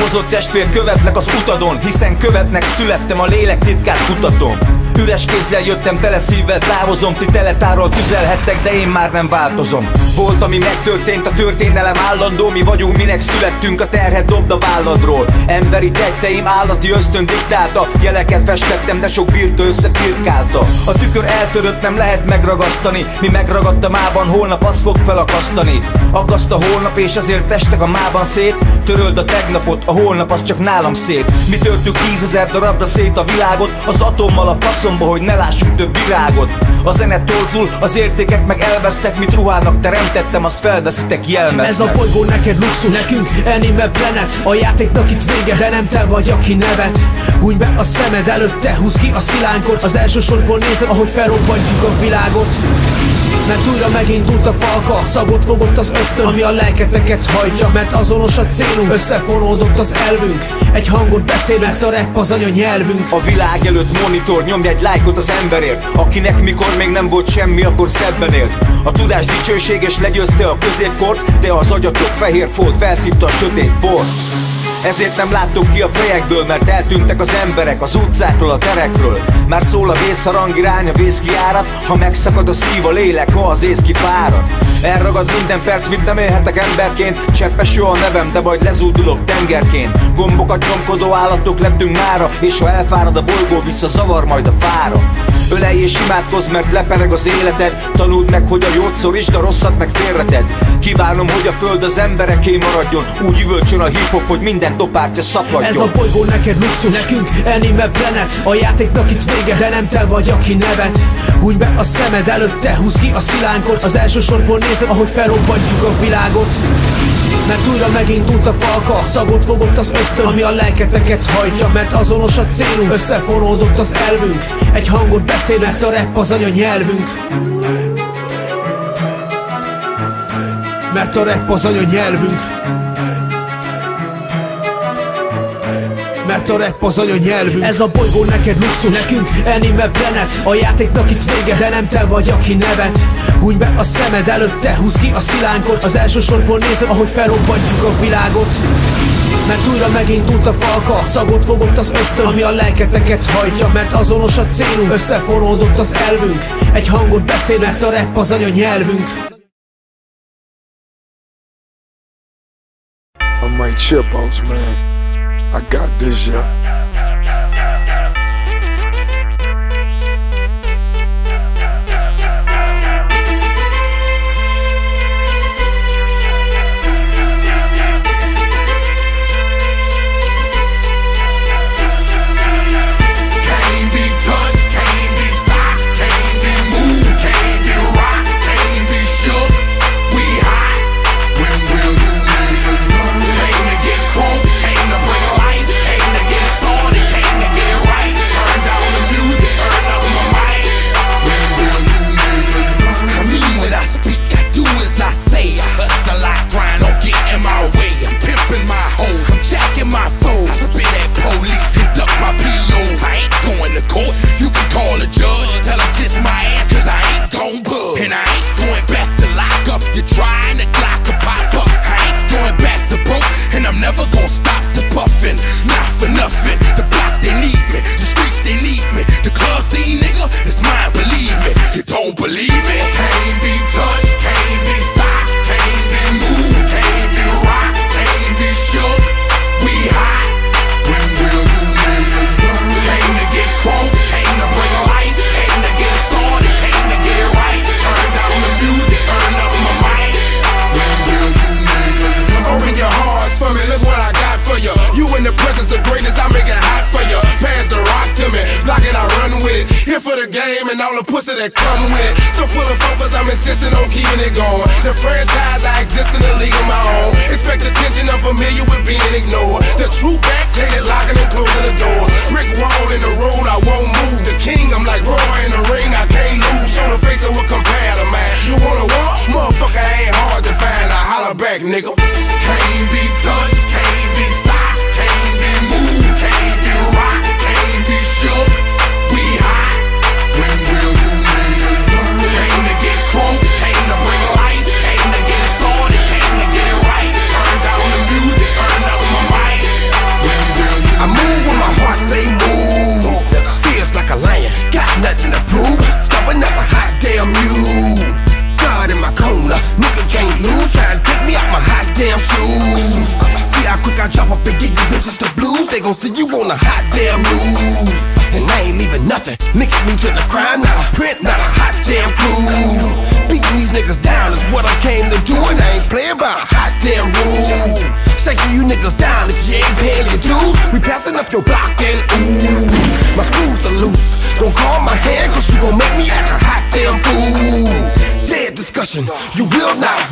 Távozott testvér, követlek az utadon, hiszen követnek születtem, a lélek titkát kutatom. Üres kézzel jöttem, tele szívvel távozom. Ti teletárral tüzelhettek, de én már nem változom. Volt, ami megtörtént, a történelem állandó. Mi vagyunk, minek születtünk, a terhet dobd a válladról. Emberi tetteim állati ösztön diktálta. Jeleket festettem, de sok birta összefirkálta. A tükör eltörött, nem lehet megragasztani. Mi megragadt a mában, holnap azt fog felakasztani. Aggaszt a holnap, és ezért testek a mában szét. Töröld a tegnapot, a holnap az csak nálam szép. Mi törtük 10 000 darabra szét a világot, az atommal a faszomba, hogy ne lássunk több virágot. A zene torzul, az értékek meg elvesztek. Mit ruhának teremtettem, azt felveszitek, jelmeznek. Ez a bolygó neked luxus, nekünk Animal Planet. A játéknak itt vége, de nem te vagy, aki nevet. Hújj be a szemed előtte, húzd ki a szilánkot. Az első sorból nézed, ahogy felrobbantjuk a világot. Mert újra megindult a falka, szagot fogott az ösztön, ami a lelketeket hajtja. Mert azonos a célunk, összefonódott az elvünk. Egy hangot beszél, mert a rap az anyanyelvünk. A világ előtt monitor, nyomj egy lájkot az emberért, akinek mikor még nem volt semmi, akkor szebben élt. A tudás dicsőséges, legyőzte a középkort, de az agyatok fehér folt, felszívta a sötét port. Ezért nem láttok ki a fejekből, mert eltűntek az emberek az utcákról, a terekről. Már szól a vészharang, irány a vészkijárat. Ha megszakad a szív, a lélek, ha az ész kifárad. Elragad minden perc, mit nem élhetek emberként. Cseppes jó a nevem, de majd lezúdulok tengerként. Gombokat nyomkodó állatok lettünk mára, és ha elfárad a bolygó, visszazavar majd a fára. Ölelj és imádkozz, mert lepereg az életed. Tanuld meg, hogy a jót szorítsd, a rosszat meg félreted. Kívánom, hogy a föld az embereké maradjon. Úgy üvölcsön a hip-hop, hogy minden topártya szakadjon. Ez a bolygó neked luxus, nekünk Animal Planet. A játéknak itt vége, de nem te vagy, aki nevet. Hújj be a szemed előtte, húzd ki a szilánkot. Az első sorból nézed, ahogy felrobbantjuk a világot. Mert újra megindult a falka, szagot fogott az ösztön, ami a lelketeket hajtja. Mert azonos a célunk, összefonódott az elvünk. Egy hangot beszél, mert a rap az anyanyelvünk. Mert a rap az anyanyelvünk. Mert a rap az anyanyelvünk. Ez a bolygó neked luxus, nekünk Animal Planet. A játéknak itt vége, de nem te vagy, aki nevet. Hújj be a szemed előtte, húzd ki a szilánkot. Az első sorból nézed, ahogy felrobbantjuk a világot. Mert újra megindult a falka, szagot fogott az ösztön, ami a lelketeket hajtja. Mert azonos a célunk, összefonódott az elvünk. Egy hangot beszél, mert a rap az anyanyelvünk. I'm Mike Chipos, man. I got this, yeah. And all the pussy that come with it. So full of focus, I'm insisting on keeping it going. The franchise, I exist in a league of my own. Expect attention, I'm familiar with being ignored. The true back, painted, locking and closing the door. Brick wall in the road, I won't move. The king, I'm like Roy in the ring, I can't lose. Show the face of what compare to man. You wanna walk? Motherfucker ain't hard to find. I holler back, nigga. Can't be touched, can't be stopped, can't be moved, can't be rocked, can't be shook. We hot. When will you niggas learn? Came to get crunk, came to bring life, came to get started, came to get it right. Turn down the music, turn up my mic. gon' see you on the hot damn news. And I ain't leaving nothing linking me to the crime, not a print, not a hot damn clue. Beating these niggas down is what I came to do, and I ain't playing by a hot damn rule. Shaking you niggas down if you ain't paying your dues. We passing up your block and ooh, my screws are loose. Don't call my hand, cause you gon' make me act a hot damn fool. Dead discussion, you will not